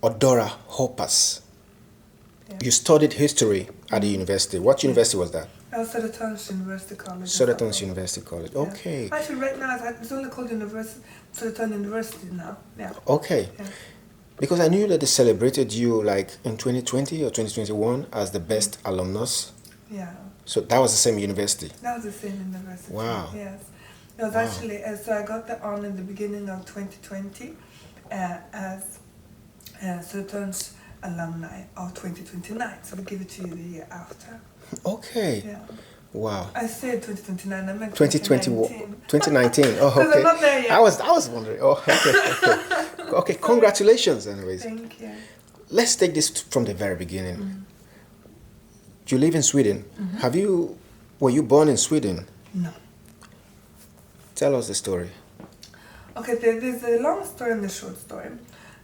ODORA Hoppers. Yeah. You studied history at the university. What university was that? Sodertons University College. Sodertons University College. Yeah. Okay. Actually, right now it's only called Sodertons University now. Yeah. Okay. Yeah. Because I knew that they celebrated you like in 2020 or 2021 as the best alumnus. Yeah. So that was the same university. That was the same university. Wow. Yes. It was actually, so I got the honor in the beginning of 2020 as Sodertons alumni of 2029. So we give it to you the year after. Okay. Yeah. Wow. I said 2029. I meant 2020, 2019. Oh, okay. I'm not there yet. I was wondering. Oh, okay. Okay. Congratulations, anyways. Thank you. Let's take this from the very beginning. Mm-hmm. You live in Sweden. Mm-hmm. Were you born in Sweden? No. Tell us the story. Okay, there's a long story and a short story.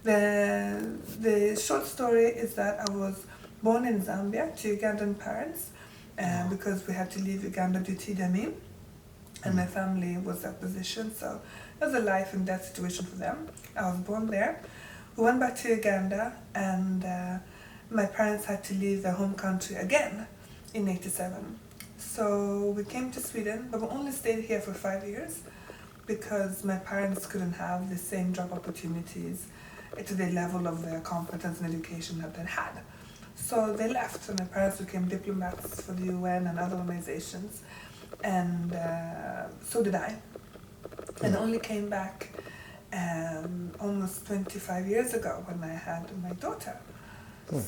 The short story is that I was born in Zambia to Ugandan parents because we had to leave Uganda due to Idi Amin, and my family was that position, so it was a life and death situation for them. I was born there. We went back to Uganda, and my parents had to leave their home country again in '87. So we came to Sweden, but we only stayed here for 5 years because my parents couldn't have the same job opportunities to the level of their competence and education that they had. So they left, and my parents became diplomats for the UN and other organizations, and so did I. And I only came back almost 25 years ago when I had my daughter.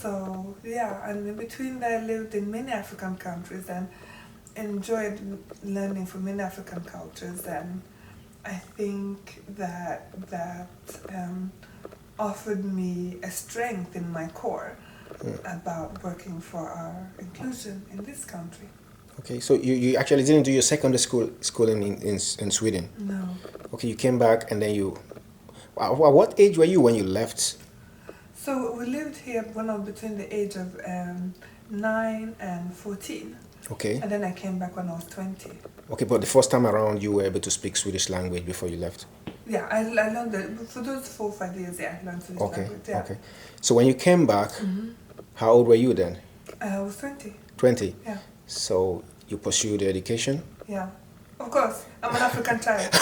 So yeah, and in between that I lived in many African countries and enjoyed learning from many African cultures, and I think that offered me a strength in my core about working for our inclusion in this country. Okay, so you actually didn't do your secondary schooling in Sweden? No. Okay, you came back and then what age were you when you left? So we lived here between the age of 9 and 14. Okay. And then I came back when I was 20. Okay, but the first time around you were able to speak Swedish language before you left? Yeah, I learned that for those 4 or 5 years. Yeah, I learned Swedish language. Yeah. Okay. So when you came back, how old were you then? I was 20. 20? Yeah. So you pursued education? Yeah. Of course, I'm an African child.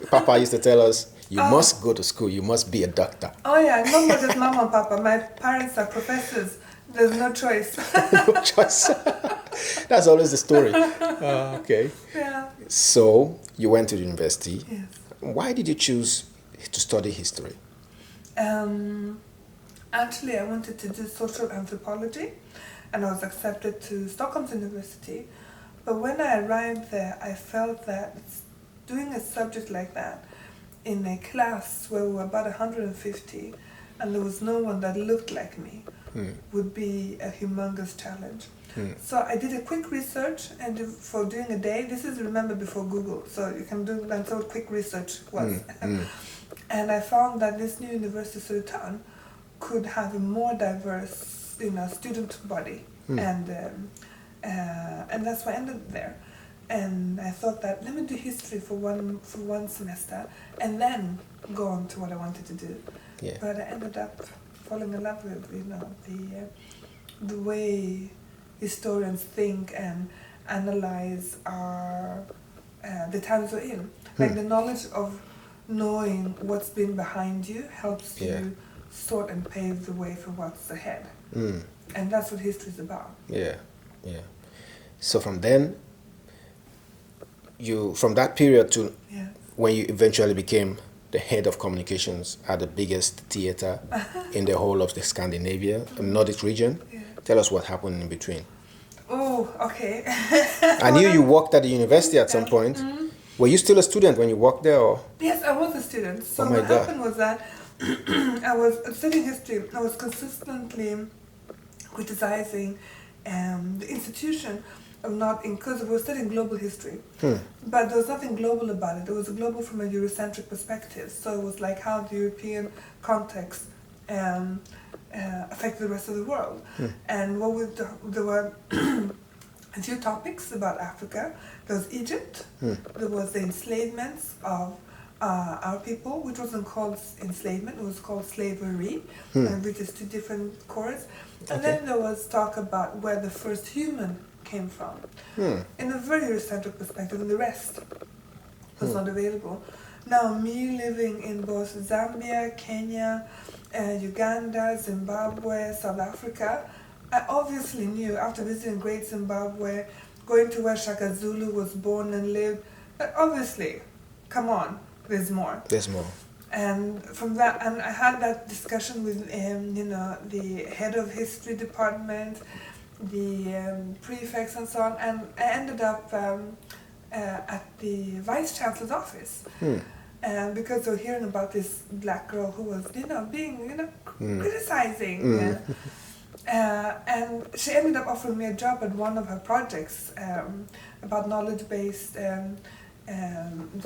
Papa used to tell us, you must go to school, you must be a doctor. Oh yeah, not just mama and papa. My parents are professors. There's no choice. No choice. That's always the story. Okay. Yeah. So you went to the university. Yes. Why did you choose to study history? Actually, I wanted to do social anthropology, and I was accepted to Stockholm's University. But when I arrived there, I felt that doing a subject like that in a class where we were about 150 and there was no one that looked like me would be a humongous challenge. So I did a quick research, and for doing a day, this is, remember, before Google, so you can do, that's what quick research was. And I found that this new university, Södertörn, could have a more diverse, student body, and that's why I ended there. And I thought that let me do history for one semester, and then go on to what I wanted to do. Yeah. But I ended up falling in love with the way historians think and analyze the times we're in. Like the knowledge of knowing what's been behind you helps you sort and pave the way for what's ahead. And that's what history is about. Yeah. So from then, from that period to when you eventually became the head of communications at the biggest theater in the whole of the Scandinavia, the Nordic region. Tell us what happened in between. Oh, okay. I knew you worked at the university at some point. Were you still a student when you worked there? Or? Yes, I was a student. So what happened was that I was studying history. I was consistently criticizing the institution of because we were studying global history. But there was nothing global about it. It was global from a Eurocentric perspective. So it was like how the European context affect the rest of the world. And there were a few topics about Africa. There was Egypt. There was the enslavements of our people, which wasn't called enslavement, it was called slavery, which is two different chords. And then there was talk about where the first human came from, in a very Eurocentric perspective, and the rest was not available. Now, me living in both Zambia, Kenya, Uganda, Zimbabwe, South Africa, I obviously knew after visiting Great Zimbabwe, going to where Shaka Zulu was born and lived, that obviously, come on, there's more. There's more. And from that, and I had that discussion with the head of history department, the prefects and so on, and I ended up at the vice chancellor's office. Because they were hearing about this black girl who was, being, criticizing. And she ended up offering me a job at one of her projects about knowledge-based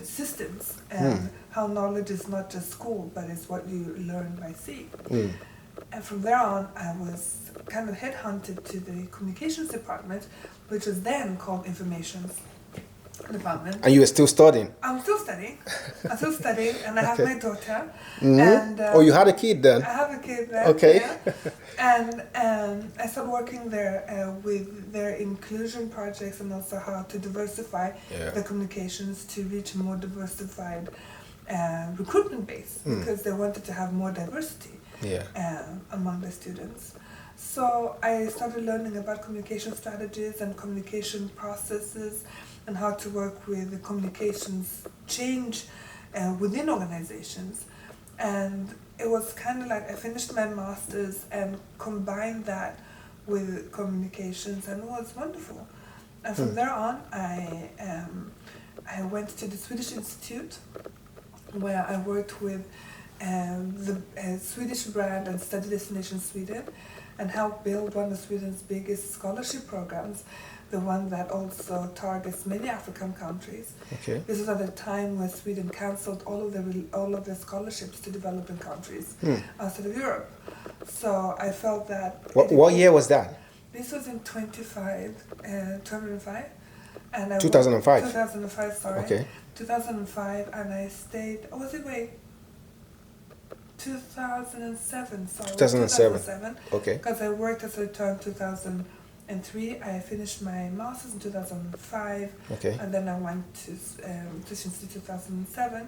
systems, and how knowledge is not just school, but it's what you learn by seeing. And from there on, I was kind of headhunted to the communications department, which was then called information department. And you were still studying? I'm still studying. And I have my daughter. And you had a kid then? I have a kid then. Okay. Yeah. And I started working there with their inclusion projects, and also how to diversify the communications to reach a more diversified recruitment base, because they wanted to have more diversity among the students. So I started learning about communication strategies and communication processes, and how to work with the communications change within organizations. And it was kind of like I finished my master's and combined that with communications, and it was wonderful. And from there on, I went to the Swedish Institute, where I worked with the Swedish brand and study destination Sweden, and helped build one of Sweden's biggest scholarship programs, the one that also targets many African countries. Okay. This was at a time when Sweden cancelled all of the scholarships to developing countries outside of Europe. So I felt that. What year was that? This was in 2005. And 2005? 2005, sorry. Okay. 2005, and I stayed, 2007, sorry. 2007. Okay. Because I worked as a intern 2003. I finished my master's in 2005. Okay. And then I went to Institute in 2007.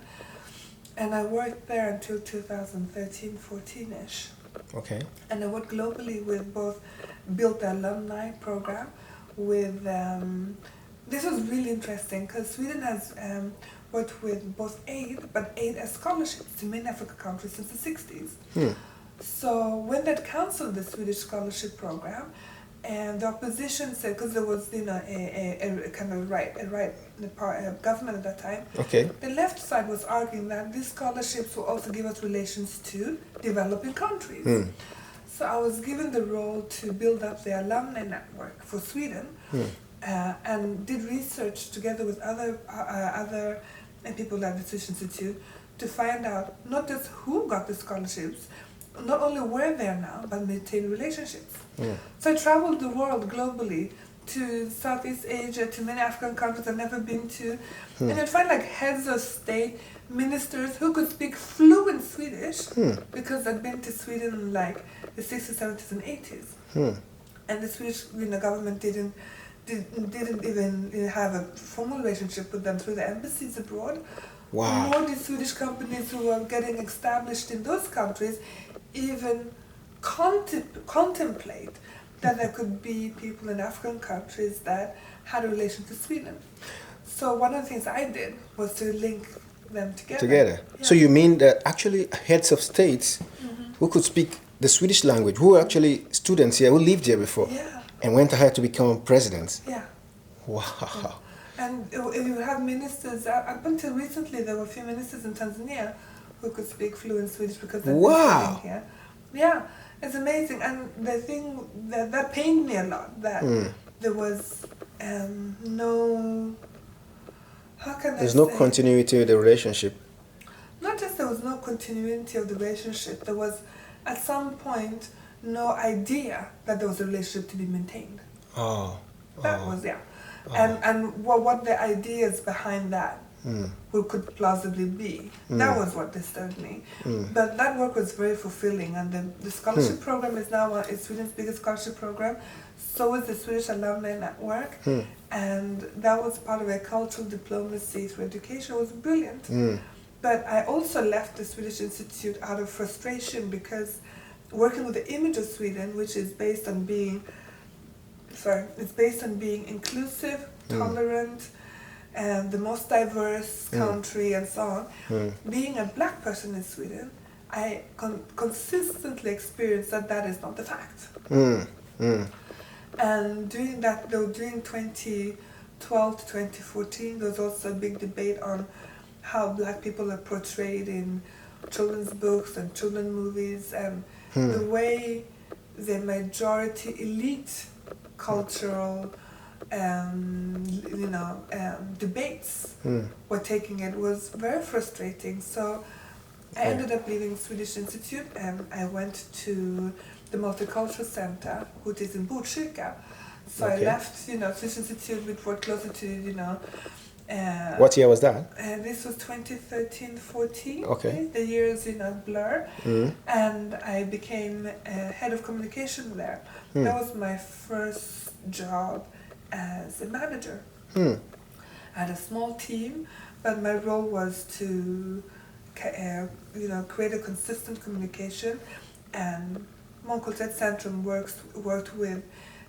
And I worked there until 2013, 14-ish. Okay. And I worked globally with built the alumni program with, this was really interesting because Sweden has worked with both aid, but aid as scholarships to many African countries since the 60s. So when they cancelled the Swedish scholarship program, and the opposition said, because there was a kind of government at that time, the left side was arguing that these scholarships will also give us relations to developing countries. So I was given the role to build up the alumni network for Sweden, and did research together with other people at the Swedish Institute to find out not just who got the scholarships, not only where they are now, but maintain relationships. So I traveled the world globally to Southeast Asia, to many African countries I've never been to, and I'd find like heads of state, ministers who could speak fluent Swedish because I'd been to Sweden in like the 60s, 70s, and 80s, and the Swedish government didn't even have a formal relationship with them through the embassies abroad. Wow. Nor did Swedish companies who were getting established in those countries even contemplate that there could be people in African countries that had a relation to Sweden. So one of the things I did was to link them together. Yeah. So you mean that actually heads of states who could speak the Swedish language, who were actually students here, who lived here before, and went ahead to become presidents? Yeah. Wow. Yeah. And if you have ministers, up until recently there were a few ministers in Tanzania who could speak fluent Swedish because they've been living here. Yeah, it's amazing. And the thing that pained me a lot, that there was no, There's no continuity of the relationship. Not just there was no continuity of the relationship, there was at some point no idea that there was a relationship to be maintained. That was, and what the ideas behind that who could plausibly be. That was what disturbed me. But that work was very fulfilling, and the scholarship program is now is Sweden's biggest scholarship program. So is the Swedish Alumni Network, and that was part of a cultural diplomacy through education. It was brilliant. But I also left the Swedish Institute out of frustration because working with the image of Sweden, which is based on being, it's based on being inclusive, tolerant, and the most diverse country and so on. Being a black person in Sweden, I consistently experienced that is not the fact. And during that, though, during 2012 to 2014, there was also a big debate on how black people are portrayed in children's books and children's movies, and the way the majority elite cultural debates were taking it was very frustrating. So I ended up leaving Swedish Institute and I went to the Multicultural Center, which is in Botkyrka. So I left, Swedish Institute, which was closer to, what year was that? This was 2013-14. Okay. The years, blur. And I became head of communication there. That was my first job as a manager. I had a small team, but my role was to, create a consistent communication. And Mångkulturellt Centrum worked with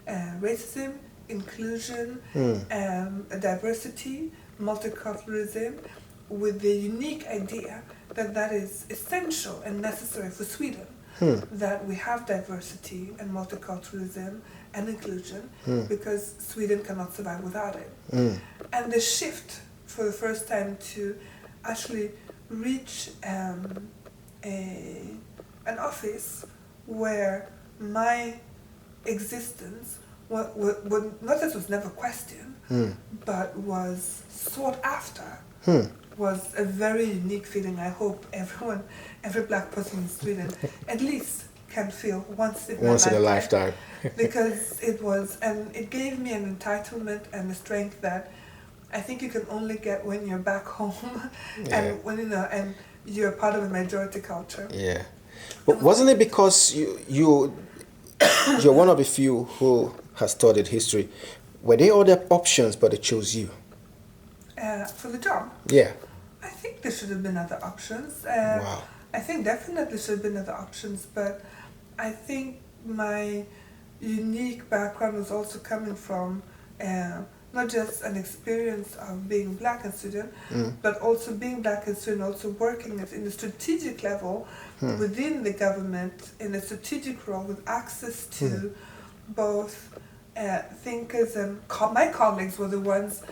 racism, inclusion, diversity, multiculturalism, with the unique idea that is essential and necessary for Sweden, that we have diversity and multiculturalism and inclusion, because Sweden cannot survive without it. And the shift for the first time to actually reach an office where my existence not just was never questioned, but was sought after, was a very unique feeling. I hope every black person in Sweden at least can feel once in a lifetime. Because it gave me an entitlement and a strength that I think you can only get when you're back home and when and you're part of a majority culture. Yeah. But wasn't it because you're one of the few who has studied history? Were there other options, but they chose you? For the job? Yeah. I think there should have been other options. Wow. I think definitely should have been other options, but I think my unique background was also coming from not just an experience of being black in Sweden, but also being black in Sweden, also working in the strategic level within the government in a strategic role with access to both thinkers and my colleagues were the ones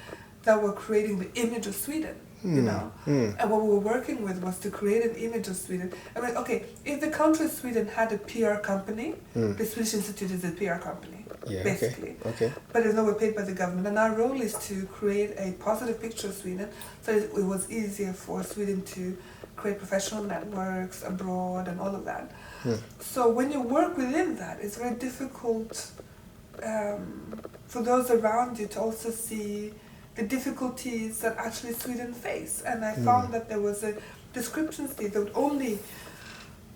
that were creating the image of Sweden. And what we were working with was to create an image of Sweden. I mean, okay, if the country of Sweden had a PR company, the Swedish Institute is a PR company, basically. Okay. But it's not, we're paid by the government. And our role is to create a positive picture of Sweden, so it was easier for Sweden to create professional networks abroad and all of that. So when you work within that, it's very difficult for those around you to also see the difficulties that actually Sweden face. And I found that there was a discrepancy that would only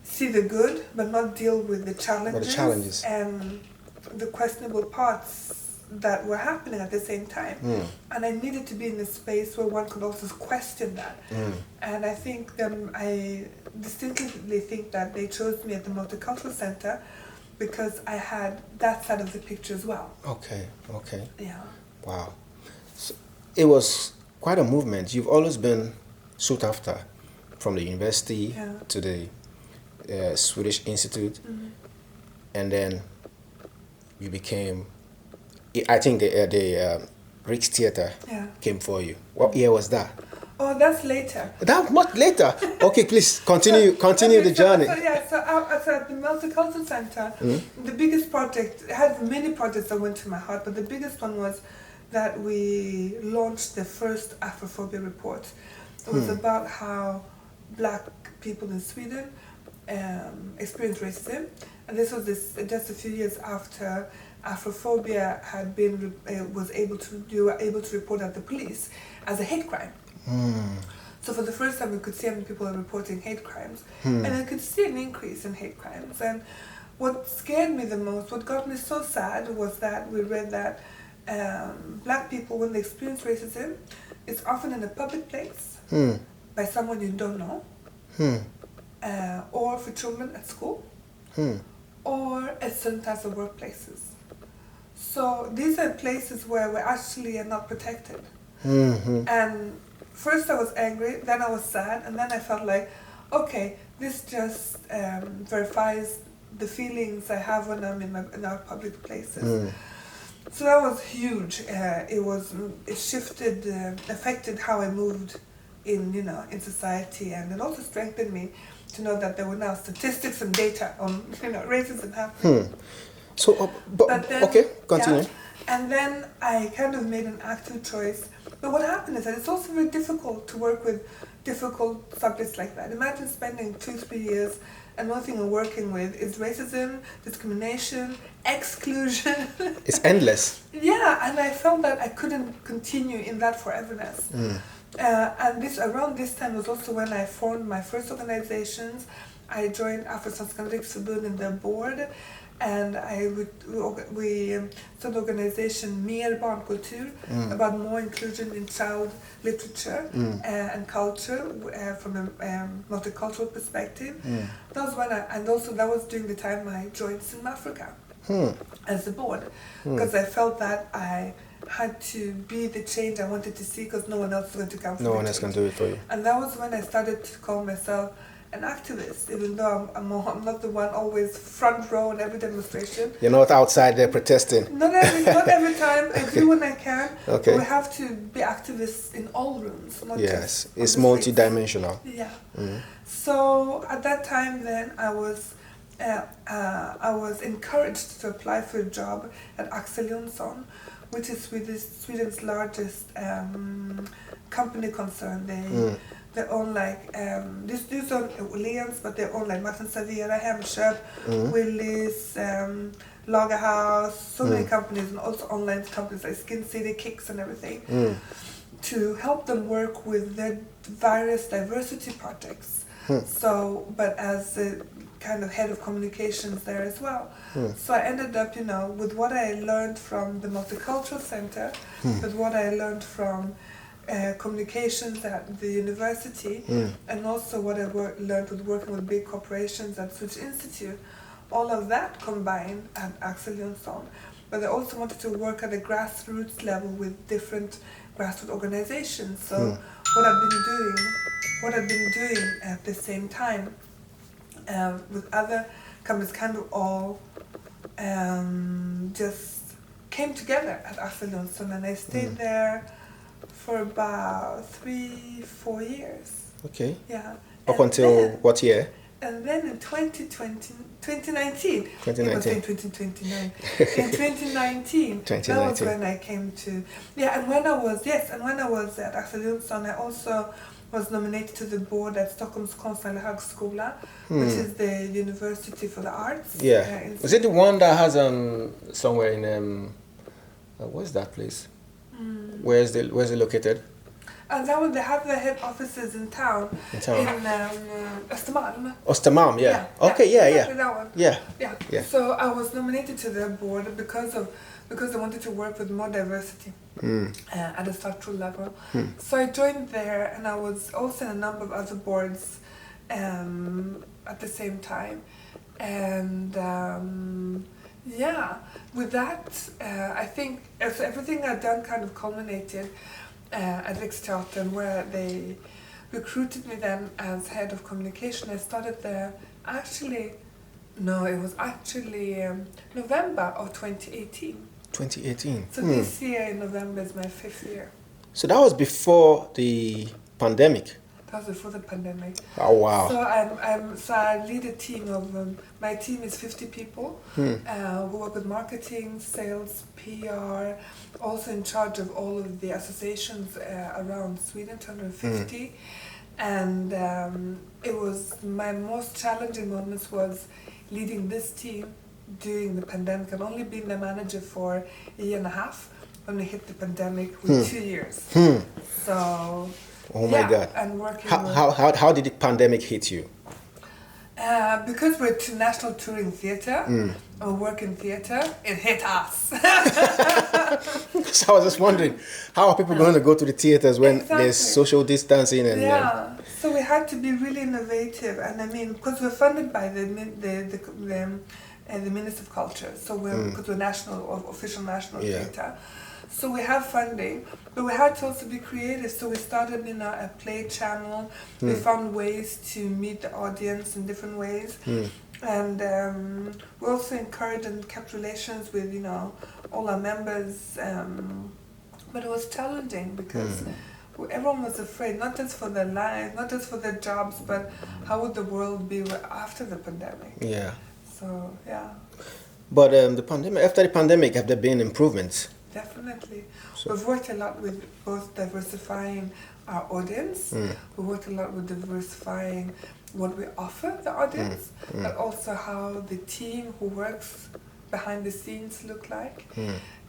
see the good but not deal with the challenges and the questionable parts that were happening at the same time. And I needed to be in a space where one could also question that. And I think I distinctly think that they chose me at the Multicultural Center because I had that side of the picture as well. Okay. Yeah. Wow. So it was quite a movement. You've always been sought after, from the university to the Swedish Institute, and then you became, I think the Rikstheater came for you. What year was that? Oh, that's later. That much later? Okay, please continue the journey. So at the Multicultural Center, the biggest project, it had many projects that went to my heart, but the biggest one was that we launched the first Afrophobia report. It was about how black people in Sweden experienced racism, and this was just a few years after Afrophobia had been able to report at the police as a hate crime. So for the first time, we could see how many people are reporting hate crimes, and I could see an increase in hate crimes. And what scared me the most, what got me so sad, was that we read that black people, when they experience racism, it's often in a public place by someone you don't know, or for children at school, or at certain types of workplaces. So these are places where we actually are not protected. And first I was angry, then I was sad, and then I felt like, okay, this just verifies the feelings I have when I'm in our public places. So that was huge. It shifted, affected how I moved in society, and it also strengthened me to know that there were now statistics and data on racism happening. So, but then, okay, continue. Yeah, and then I kind of made an active choice. But what happened is that it's also very difficult to work with difficult subjects like that. Imagine spending 2-3 years and one thing I'm working with is racism, discrimination, exclusion. It's endless. Yeah, and I felt that I couldn't continue in that foreverness. And around this time was also when I formed my first organizations. I joined Afro-Svenska Riksförbund in their board, and we started the organization Mer Barnkultur, about more inclusion in child literature and culture from a multicultural perspective. That was when that was during the time I joined Cinema Africa as the board, because I felt that I had to be the change I wanted to see, because no one else was going to come for me. No one else can do it for you. And that was when I started to call myself an activist, even though I'm not the one always front row in every demonstration. You're not outside there protesting. Not every time. I do when I can. Okay. But we have to be activists in all rooms. Not yes, just it's multi-dimensional. Yeah. So at that time, then I was encouraged to apply for a job at Axel Jonsson, which is Sweden's largest company concern. They own these own Åhléns, but they own like Martin Servera, Hemköp, Willys, Lagerhaus, so many companies, and also online companies like Skin City, Kicks, and everything, to help them work with their various diversity projects. So, but as a kind of head of communications there as well. So I ended up, with what I learned from the Multicultural Center, with what I learned from communications at the university, and also what I learned with working with big corporations at Switch Institute, all of that combined at Axel Jonsson. But I also wanted to work at a grassroots level with different grassroots organizations. So what I've been doing at the same time with other companies, kind of all just came together at Axel Jonsson, and I stayed there for about 3-4 years. Okay. Yeah. Up until what year? And then in 2019. 2019. It was in 2029. In 2019, that was when I came to, and when I was at Axel Jonsson, I also was nominated to the board at Stockholms Konstnärliga Högskola, which is the university for the arts. Yeah. Is it the one that has somewhere in where's that place? Where's it located? And that one, they have their head offices in town. In Östermalm. Östermalm, yeah. Yeah. Okay, yeah. Exactly that one. Yeah. So I was nominated to their board because I wanted to work with more diversity at a structural level. So I joined there, and I was also in a number of other boards at the same time. And with that, I think everything I'd done kind of culminated at Riksteatern, where they recruited me then as head of communication. I started there it was actually November of 2018. 2018. So this year in November is my 5th year. So that was before the pandemic. That was before the pandemic. Oh wow! So I lead a team of my team is 50 people who work with marketing, sales, PR, also in charge of all of the associations around Sweden, 250. And it was my most challenging moments was leading this team during the pandemic. I've only been the manager for a year and a half when we hit the pandemic with 2 years. So Oh my God. And working How did the pandemic hit you? Because we're national touring theatre, or work in theatre, it hit us. So I was just wondering, how are people going to go to the theaters when there's social distancing and so we had to be really innovative, and I mean, because we're funded by the Minister of Culture, so because we're national or official national theatre. So we have funding, but we had to also be creative. So we started a play channel. We found ways to meet the audience in different ways. And we also encouraged and kept relations with, all our members. But it was challenging because everyone was afraid, not just for their lives, not just for their jobs, but how would the world be after the pandemic? Yeah. So, yeah. But after the pandemic, have there been improvements? Definitely. We've worked a lot with both diversifying our audience. We've worked a lot with diversifying what we offer the audience, but also how the team who works behind the scenes look like.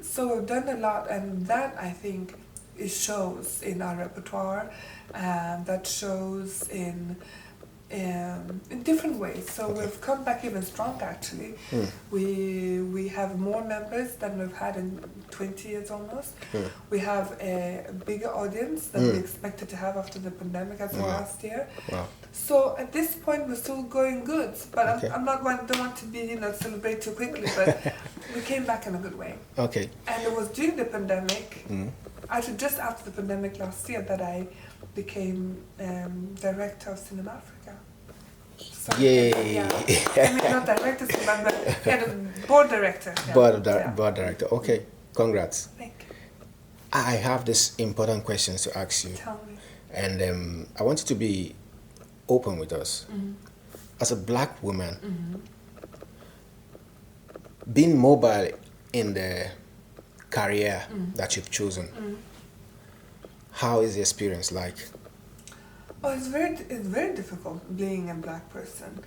So we've done a lot, and that, I think, it shows in our repertoire, and that shows in different ways. So we've come back even stronger, actually. We have more members than we've had in 20 years almost. We have a bigger audience than we expected to have after the pandemic as well last year. Wow. So at this point we're still going good, but don't want to be celebrate too quickly, but we came back in a good way. Okay. And it was during the pandemic, actually just after the pandemic last year, that I became director of Cinema Africa. So, Yay! Yeah. I mean, not director, but board director. Yeah. Board director. Okay. Congrats. Thank you. I have this important questions to ask you. Tell me. And I want you to be open with us. As a black woman, being mobile in the career that you've chosen, how is the experience like? Oh, it's very difficult being a black person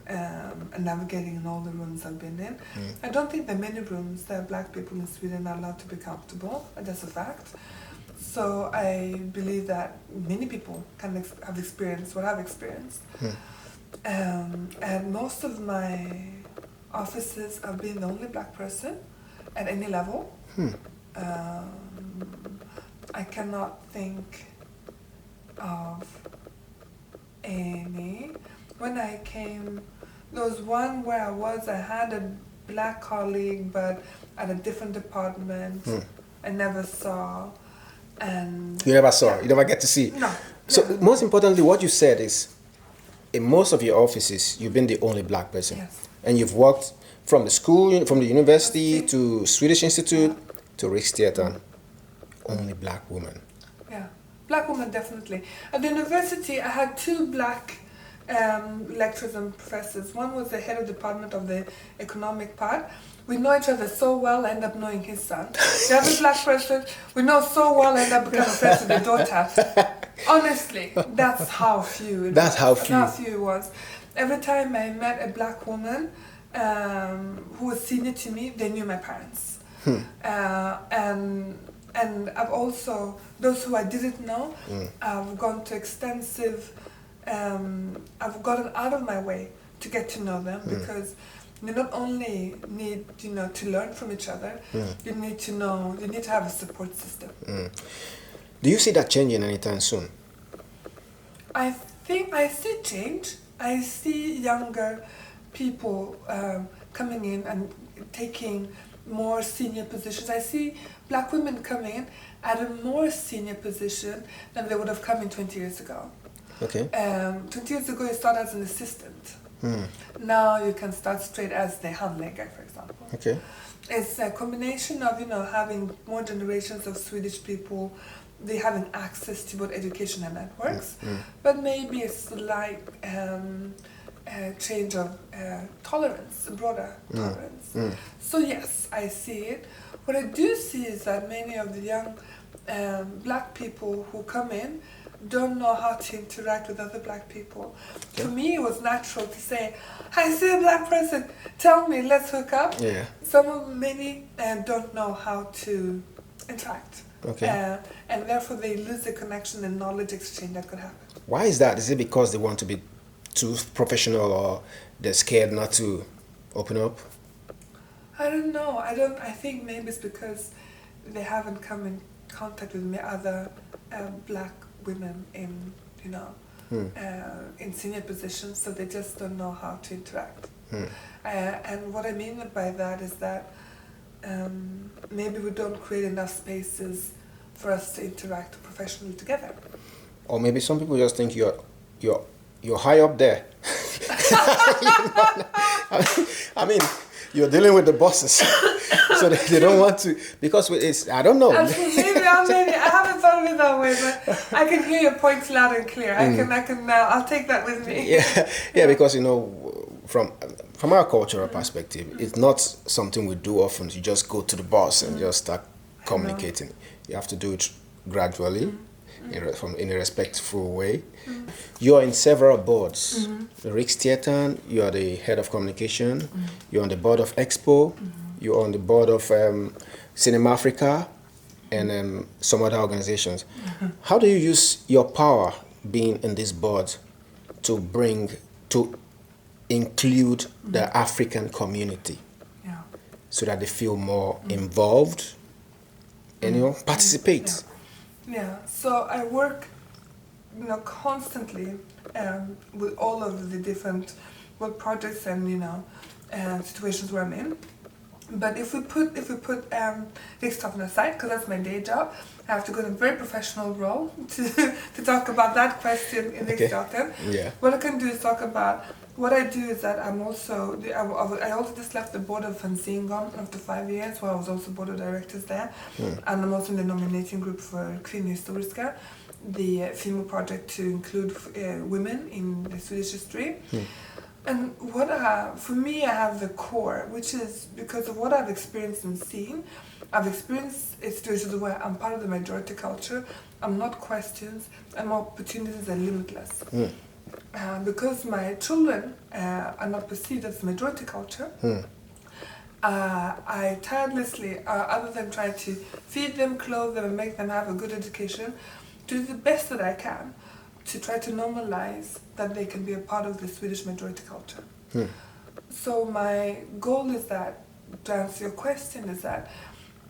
and navigating in all the rooms I've been in. I don't think there are many rooms that black people in Sweden are allowed to be comfortable, and that's a fact. So I believe that many people can have experienced what I've experienced. And most of my offices, I've been the only black person at any level. I cannot think of any. When I came, there was one where I had a black colleague, but at a different department. I never saw. And you never saw, you never get to see. No. So most importantly, what you said is, in most of your offices, you've been the only black person. Yes. And you've worked from the school, from the university to Swedish Institute to Rikstheatern. Only black woman. Yeah, black woman, definitely. At the university, I had two black lecturers and professors. One was the head of the department of the economic part. We know each other so well, I end up knowing his son. The other black person, we know so well, I end up becoming friends with their daughter. Honestly, that's how few it was. How few it was. Every time I met a black woman who was senior to me, they knew my parents. And I've also, those who I didn't know, I've gone to extensive, I've gotten out of my way to get to know them, because you not only need, to learn from each other, you need to have a support system. Do you see that changing anytime soon? I think I see change. I see younger people coming in and taking more senior positions. I see black women coming in at a more senior position than they would have come in 20 years ago. Okay. 20 years ago, you start as an assistant. Now you can start straight as the handläggare, for example. Okay. It's a combination of, having more generations of Swedish people, they having access to both education and networks, but maybe a slight change of tolerance, broader tolerance. So yes, I see it. What I do see is that many of the young black people who come in don't know how to interact with other black people. For me, it was natural to say, I see a black person, tell me, let's hook up. Yeah. Many don't know how to interact. Okay. And therefore they lose the connection and knowledge exchange that could happen. Why is that? Is it because they want to be too professional, or they're scared not to open up? I don't know. I think maybe it's because they haven't come in contact with other black women in, in senior positions, so they just don't know how to interact. And what I mean by that is that maybe we don't create enough spaces for us to interact professionally together. Or maybe some people just think you're high up there. I mean, you're dealing with the bosses, so they don't want to, because it's, I don't know. Maybe I haven't thought of it that way, but I can hear your points loud and clear. I'll take that with me. Yeah, because from our cultural perspective, it's not something we do often. You just go to the boss and just start communicating. You have to do it gradually, in a respectful way. You're in several boards. The Rikstheatern, you are the head of communication. You're on the board of Expo. You're on the board of Cinema Africa, and some other organizations. How do you use your power being in this board to include the African community, so that they feel more involved and participate? Yeah, so I work constantly with all of the different projects and situations where I'm in. But if we put Riksdagen aside, because that's my day job, I have to go in a very professional role to talk about that question in Riksdagen. Yeah. What I can do is talk about what I do is that I also just left the board of Fanzingon after 5 years, where I was also board of directors there, and I'm also in the nominating group for Kvinnohistoriska, the female project to include women in the Swedish history. And for me, I have the core, which is because of what I've experienced and seen. I've experienced situations where I'm part of the majority culture, I'm not questioned, and my opportunities are limitless. Because my children are not perceived as majority culture, I tirelessly, other than trying to feed them, clothe them, and make them have a good education, do the best that I can to try to normalize that they can be a part of the Swedish majority culture. So my goal is that, to answer your question, is that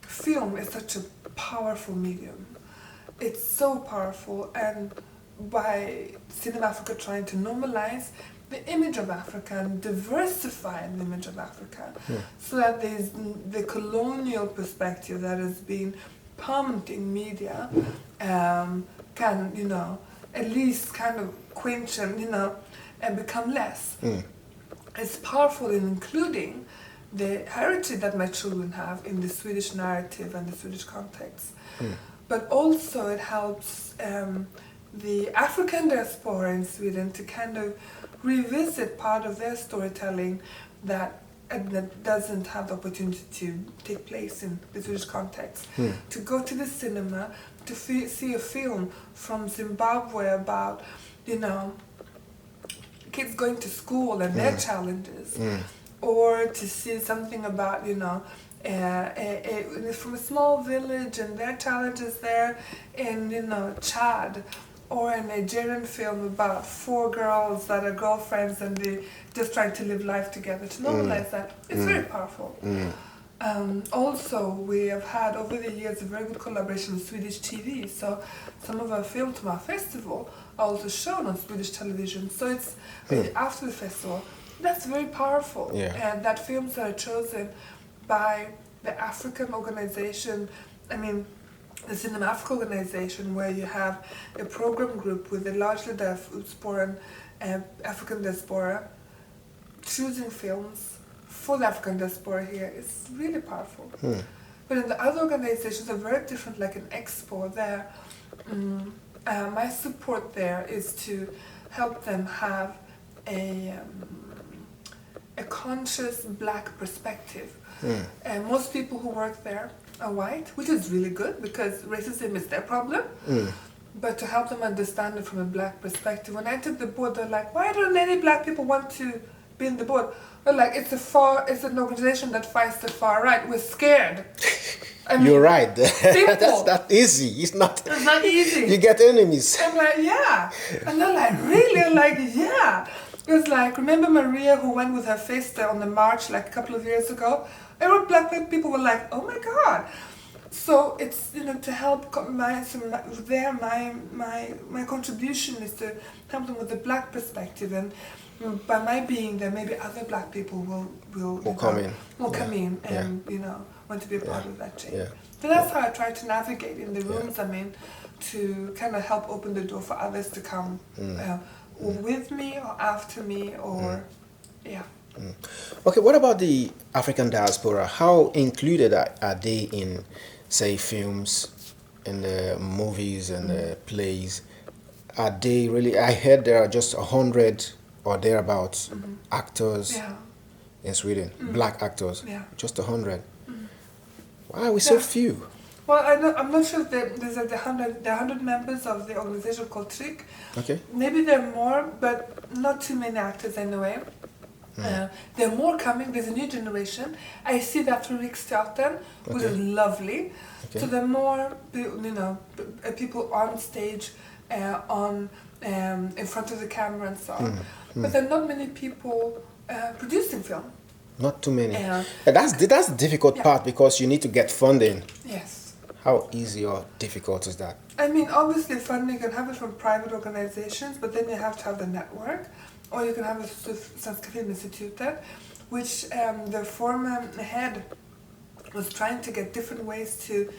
film is such a powerful medium. It's so powerful, and by Cinema Africa trying to normalize the image of Africa and diversify the image of Africa, so that there's the colonial perspective that has been pumped in media can, at least kind of quench and become less. It's powerful in including the heritage that my children have in the Swedish narrative and the Swedish context. But also it helps the African diaspora in Sweden to kind of revisit part of their storytelling that doesn't have the opportunity to take place in the Swedish context. To go to the cinema, to see a film from Zimbabwe about, kids going to school and their challenges, or to see something about, from a small village and their challenges there in, Chad, or a Nigerian film about 4 girls that are girlfriends and they just trying to live life together. To normalize that, it's very powerful. Also, we have had over the years a very good collaboration with Swedish TV, so some of our films from our festival are also shown on Swedish television. So it's after the festival. That's very powerful, and that films that are chosen by the African organization, the Cinema Africa organization, where you have a program group with a largely diaspora and African diaspora choosing films for the African diaspora here is really powerful. But in the other organizations are very different, like an Expo there. My support there is to help them have a conscious black perspective. And most people who work there are white, which is really good because racism is their problem. But to help them understand it from a black perspective. When I took the board, they're like, why don't any black people want to be in the board? Well, like, it's an organization that fights the far right. We're scared. I mean, you're right. simple. That's not easy. It's not easy. You get enemies. I'm like, yeah. And they're like, really? I'm like, yeah. It was like, remember Maria who went with her sister on the march like a couple of years ago? Every black people were like, oh my God. So it's, to help my contribution is to help them with the black perspective, and by my being there, maybe other black people will come in. Come in and want to be a part of that change. Yeah. So that's how I try to navigate in the rooms I'm in, to kind of help open the door for others to come with me or after me or Okay, what about the African diaspora? How included are they in, say, films, in the movies and the plays? Are they really? I heard there are just 100 or thereabouts actors in Sweden, black actors. Yeah. Just 100. Why are we so few? Well, I'm not sure if there's like the 100 members of the organization called Trick. Okay. Maybe there are more, but not too many actors anyway. There are more coming. There's a new generation. I see that through Riksteatern, which is lovely. Okay. So there are more, people on stage, in front of the camera and so on. But there are not many people producing film. Not too many. That's the difficult part, because you need to get funding. Yes. How easy or difficult is that? I mean, obviously funding, you can have it from private organizations, but then you have to have the network. Or you can have it through Svenska Filminstitutet, which the former head was trying to get different ways to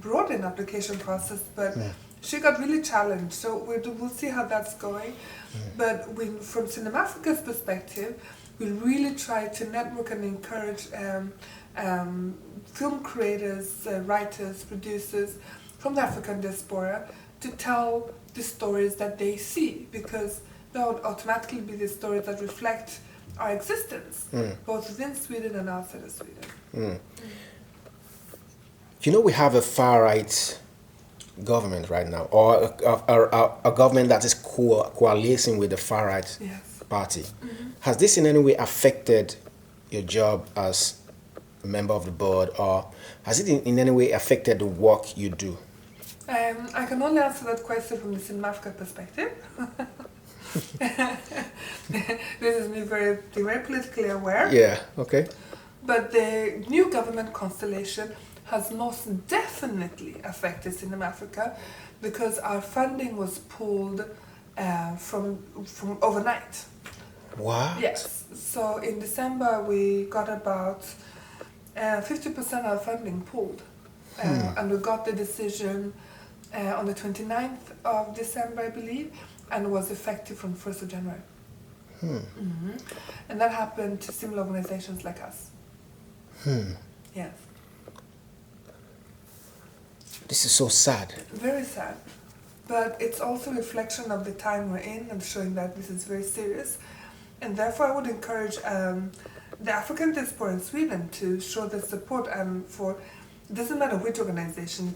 broaden the application process, but she got really challenged. So we'll see how that's going. But from Cinemafrica's perspective, we really try to network and encourage film creators, writers, producers from the African diaspora to tell the stories that they see, because that would automatically be the stories that reflect our existence, both within Sweden and outside of Sweden. We have a far-right government right now, or a government that is coalescing with the far-right party. Has this in any way affected your job as a member of the board, or has it in any way affected the work you do? I can only answer that question from the Cinemafrica perspective. This is me being very politically aware. Yeah, okay. But the new government constellation has most definitely affected Cinemafrica, because our funding was pulled from overnight. What? Yes. So in December we got about 50% of our funding pulled. And we got the decision on the 29th of December, I believe, and was effective from 1st of January. And that happened to similar organizations like us. Yes. This is so sad. Very sad. But it's also a reflection of the time we're in, and showing that this is very serious. And therefore I would encourage the African diaspora in Sweden to show their support, and it doesn't matter which organization.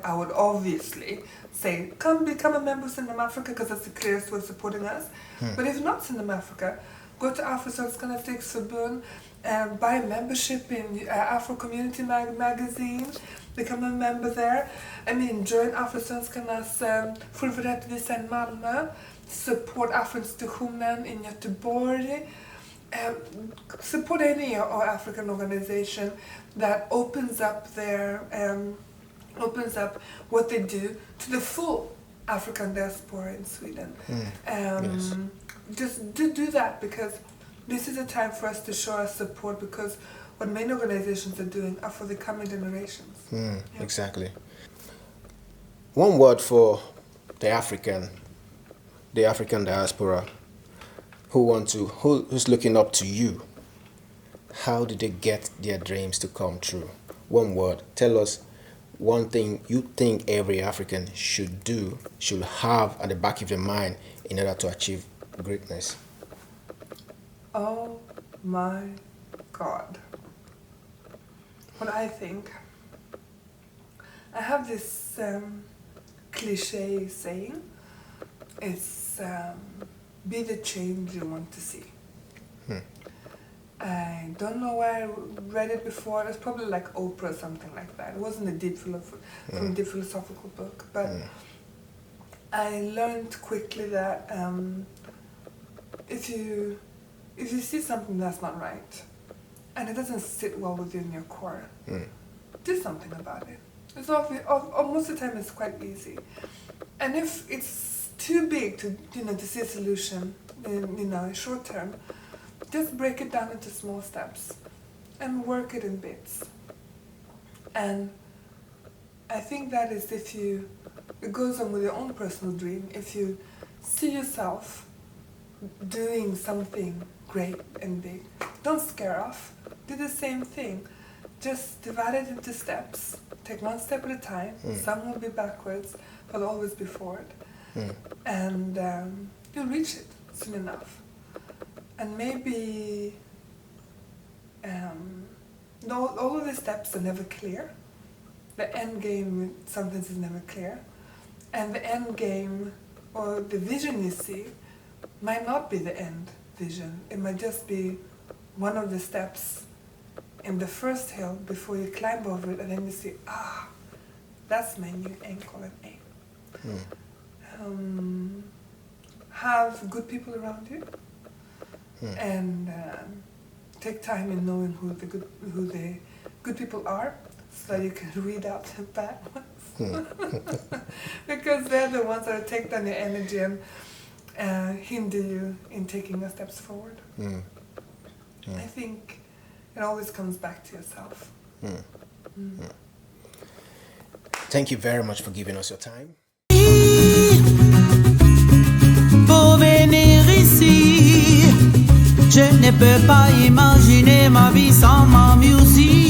I would obviously say, come become a member of Cinemafrica, because that's the clearest way of supporting us. But if not Cinemafrica, go to Afrosvenskarnas Riksförbund and buy a membership in Afro Community magazine, become a member there. I mean, join Afrosvenskarnas Full för rättvisa in Malmö, support Afroinstitutionen in Göteborg, support any African organization that opens up what they do to the full African diaspora in Sweden. Just do that, because this is a time for us to show our support, because what many organizations are doing are for the coming generations. Exactly. One word for the African diaspora who's looking up to you. How did they get their dreams to come true? One word. Tell us one thing you think every African should have at the back of your mind in order to achieve greatness. Oh my God. What I think, I have this cliche saying, it's be the change you want to see. I don't know where I read it before. It's probably like Oprah or something like that. It wasn't a deep from a deep philosophical book, but I learned quickly that if you see something that's not right and it doesn't sit well within your core, do something about it. It's most of the time it's quite easy, and if it's too big to see a solution in short term, just break it down into small steps and work it in bits. And I think that is it goes on with your own personal dream. If you see yourself doing something great and big, don't scare off. Do the same thing. Just divide it into steps. Take one step at a time. Some will be backwards, but always be forward. And you'll reach it soon enough. And maybe all of the steps are never clear. The end game sometimes is never clear. And the end game or the vision you see might not be the end vision. It might just be one of the steps in the first hill before you climb over it, and then you see, that's my new ankle and aim. Have good people around you, and take time in knowing who the good people are, so that you can weed out the bad ones. Because they're the ones that take down your energy and hinder you in taking your steps forward. I think it always comes back to yourself. Thank you very much for giving us your time. Pour venir ici, je ne peux pas imaginer ma vie sans ma musique.